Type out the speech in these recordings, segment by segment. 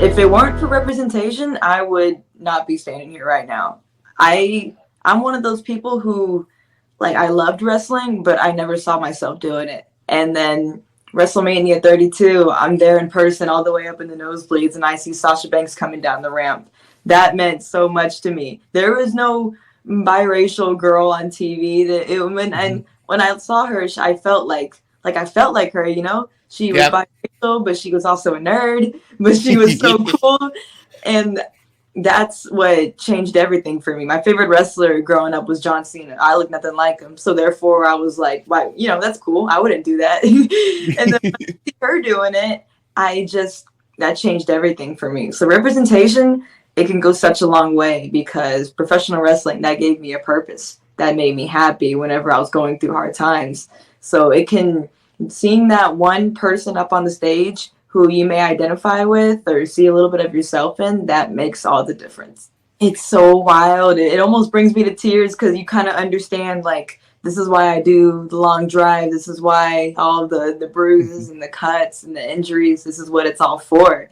If it weren't for representation, I would not be standing here right now. I'm one of those people who, like, I loved wrestling, but I never saw myself doing it. And then WrestleMania 32, I'm there in person all the way up in the nosebleeds, and I see Sasha Banks coming down the ramp. That meant so much to me. There was no biracial girl on TV. When I saw her, I felt I felt like her. You know, she was Yep. biracial, but she was also a nerd. But she was so cool, and that's what changed everything for me. My favorite wrestler growing up was John Cena. I look nothing like him, so therefore I was like, "Wow, you know, that's cool. I wouldn't do that." And then when I see her doing it, I just that changed everything for me. So representation, it can go such a long way because professional wrestling that gave me a purpose that made me happy whenever I was going through hard times. So it can seeing that one person up on the stage who you may identify with or see a little bit of yourself in, that makes all the difference. It's so wild. It almost brings me to tears because you kind of understand, like, this is why I do the long drive. This is why all the bruises and the cuts and the injuries, this is what it's all for.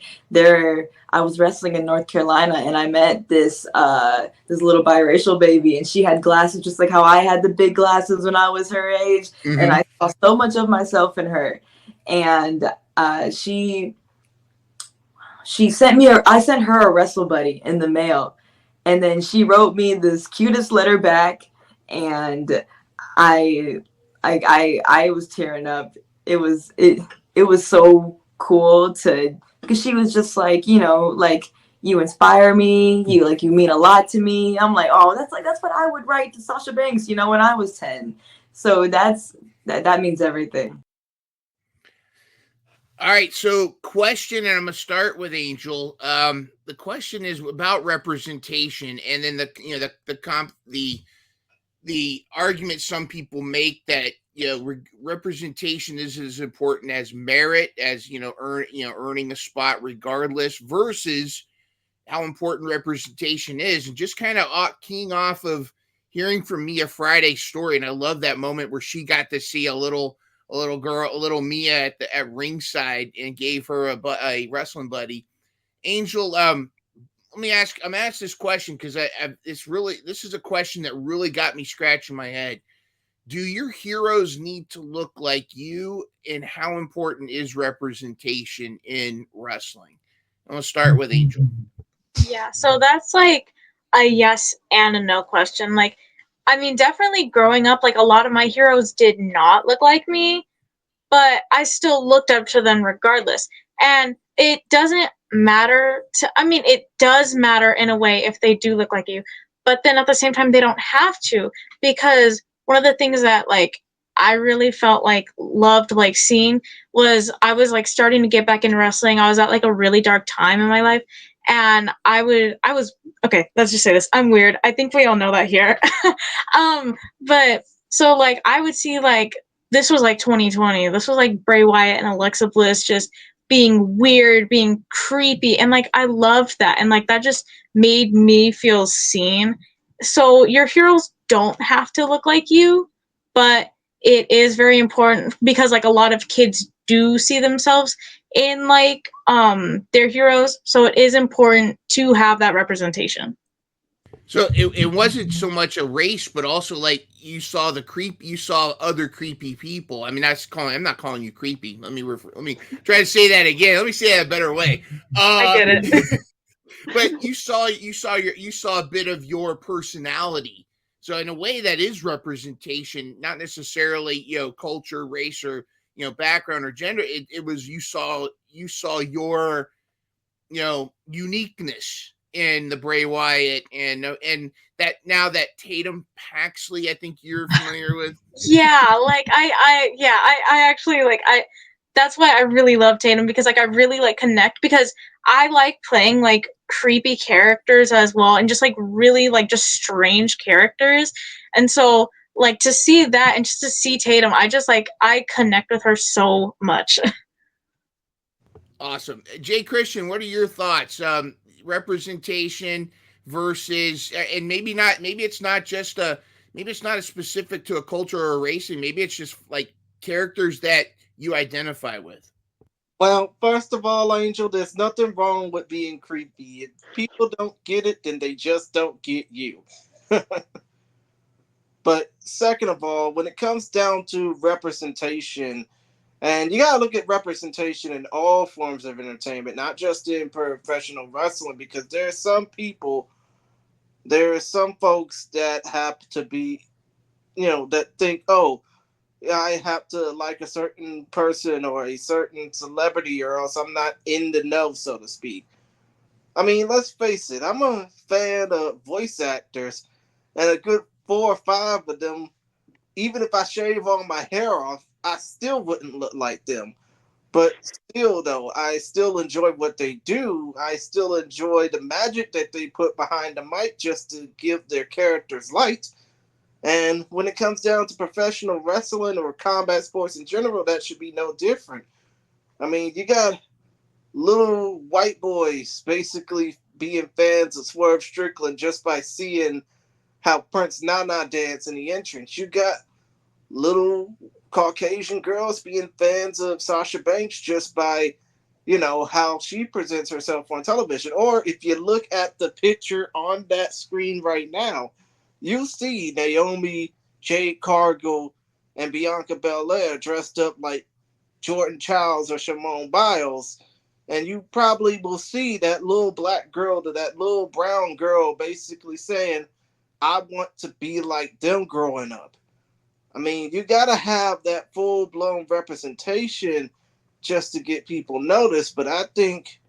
I was wrestling in North Carolina and I met this little biracial baby, and she had glasses just like how I had the big glasses when I was her age. And Hmm. I saw so much of myself in her. And she sent me I sent her a wrestle buddy in the mail, and then she wrote me this cutest letter back, and I I was tearing up. It was so cool to because she was just like, you know, like, you inspire me, you mean a lot to me. I'm like, oh, that's what I would write to Sasha Banks, you know, when I was 10. So that means everything. All right, so question, and I'm gonna start with Angel. The question is about representation, and then the argument some people make that representation is as important as merit, as earning a spot regardless, versus how important representation is, and just kind of keying off of hearing from Mia Friday's story, and I love that moment where she got to see a little girl, a little Mia at ringside, and gave her a wrestling buddy. Angel, let me ask. I'm asked this question because this is a question that really got me scratching my head. Do your heroes need to look like you, and how important is representation in wrestling? I'm gonna start with Angel. Yeah, so that's like a yes and a no question. Like, I mean, definitely growing up, like a lot of my heroes did not look like me, but I still looked up to them regardless. And it doesn't matter I mean, it does matter in a way if they do look like you, but then at the same time, they don't have to, because one of the things that, like, I really felt like loved, like, seeing was I was like starting to get back into wrestling. I was at like a really dark time in my life, and I was okay, let's just say this. I'm weird. I think we all know that here. But so like I would see like this was like 2020. This was like Bray Wyatt and Alexa Bliss just being weird, being creepy, and like I loved that, and like that just made me feel seen. So your heroes don't have to look like you, but it is very important because like a lot of kids do see themselves in like their heroes, so it is important to have that representation. So it wasn't so much a race, but also like you saw other creepy people. I mean, I'm not calling you creepy. Let me try to say that again. Let me say that a better way. I Uh, get it. but you saw a bit of your personality. So in a way, that is representation, not necessarily culture, race, or background or gender. It was you saw your uniqueness in the Bray Wyatt, and that now that Tatum Paxley, I think you're familiar with. Yeah, like I actually like I that's why I really love Tatum, because like I really like connect, because I like playing like creepy characters as well, and just like really like just strange characters. And so like to see that and just to see Tatum, I just like I connect with her so much. Awesome, J.Christian. What are your thoughts? Representation versus, and maybe it's not just a maybe it's not as specific to a culture or a race, and maybe it's just like characters that you identify with. Well, first of all, Angel, there's nothing wrong with being creepy. If people don't get it, then they just don't get you. But second of all, when it comes down to representation, and you gotta look at representation in all forms of entertainment, not just in professional wrestling, because there are some folks that have to be, that think, oh, I have to like a certain person or a certain celebrity, or else I'm not in the know, so to speak. I mean, let's face it, I'm a fan of voice actors, and a good four or five of them, even if I shave all my hair off, I still wouldn't look like them. But still, though, I still enjoy what they do. I still enjoy the magic that they put behind the mic just to give their characters light. And when it comes down to professional wrestling or combat sports in general, that should be no different. I mean, you got little white boys basically being fans of Swerve Strickland just by seeing how Prince Nana dance in the entrance. You got little Caucasian girls being fans of Sasha Banks just by, how she presents herself on television. Or if you look at the picture on that screen right now, you see Naomi, Jade Cargill, and Bianca Belair dressed up like Jordan Childs or Simone Biles. And you probably will see that little black girl to that little brown girl basically saying, I want to be like them growing up. I mean, you got to have that full blown representation just to get people noticed. But I think,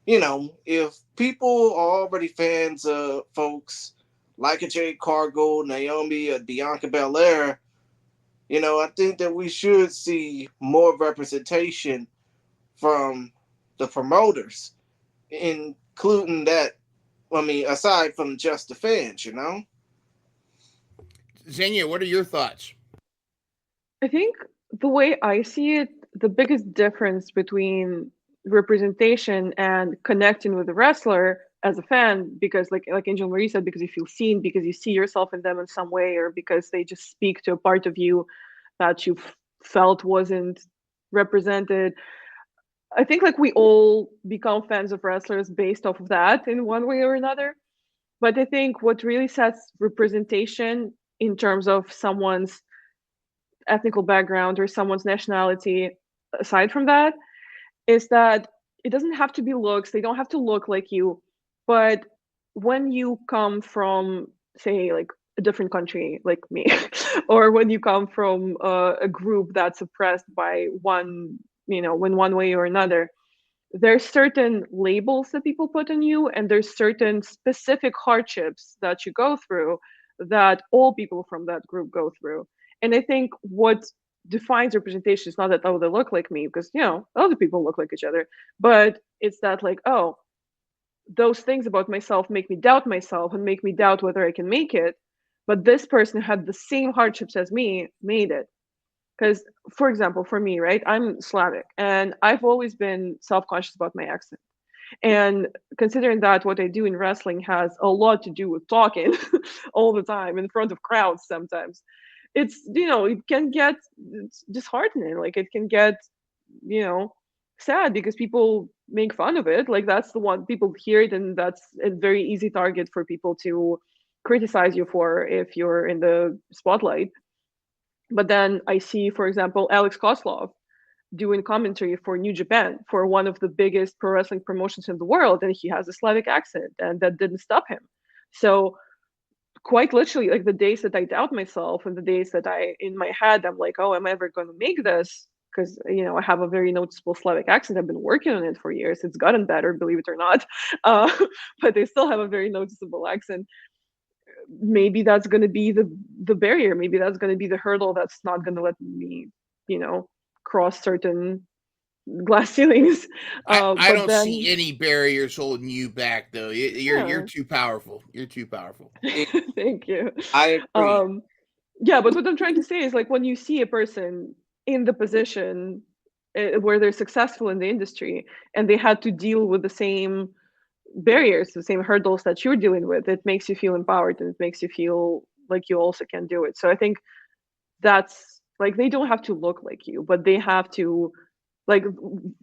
if people are already fans of folks like a Jade Cargill, Naomi, or Bianca Belair, I think that we should see more representation from the promoters, including that. I mean, aside from just the fans. Xenia, what are your thoughts? I think the way I see it, the biggest difference between representation and connecting with the wrestler as a fan, because like Angel Marie said, because you feel seen, because you see yourself in them in some way, or because they just speak to a part of you that you felt wasn't represented. I think like we all become fans of wrestlers based off of that in one way or another. But I think what really sets representation in terms of someone's ethnical background or someone's nationality, aside from that, is that it doesn't have to be looks, they don't have to look like you, but when you come from, say, like a different country like me, or when you come from a group that's oppressed by one, in one way or another, there's certain labels that people put on you, and there's certain specific hardships that you go through that all people from that group go through. And I think what defines representation is not that, oh, they look like me, because other people look like each other, but it's that, like, oh, those things about myself make me doubt myself and make me doubt whether I can make it, but this person had the same hardships as me, made it. Because, for example, for me, right, I'm Slavic, and I've always been self-conscious about my accent. And considering that what I do in wrestling has a lot to do with talking all the time in front of crowds sometimes, it can get disheartening. Like, it can get, you know, sad because people make fun of it. Like, that's the one people hear it, and that's a very easy target for people to criticize you for if you're in the spotlight. But then I see, for example, Alex Koslov doing commentary for New Japan, for one of the biggest pro wrestling promotions in the world, and he has a Slavic accent, and that didn't stop him. So quite literally, like, the days that I doubt myself and the days that in my head, I'm like, oh, am I ever going to make this? Because, I have a very noticeable Slavic accent. I've been working on it for years. It's gotten better, believe it or not. Uh, but I still have a very noticeable accent. Maybe that's going to be the barrier. Maybe that's going to be the hurdle that's not going to let me, cross certain glass ceilings. I But don't then, see any barriers holding you back, though. You're yeah, too powerful. You're too powerful. thank you. I agree. Um, yeah, but what I'm trying to say is, like, when you see a person in the position where they're successful in the industry and they had to deal with the same barriers, the same hurdles that you're dealing with, it makes you feel empowered, and it makes you feel like you also can do it. So I think that's, like, they don't have to look like you, but they have to like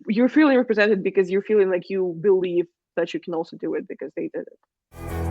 you're feeling represented because you're feeling like you believe that you can also do it because they did it.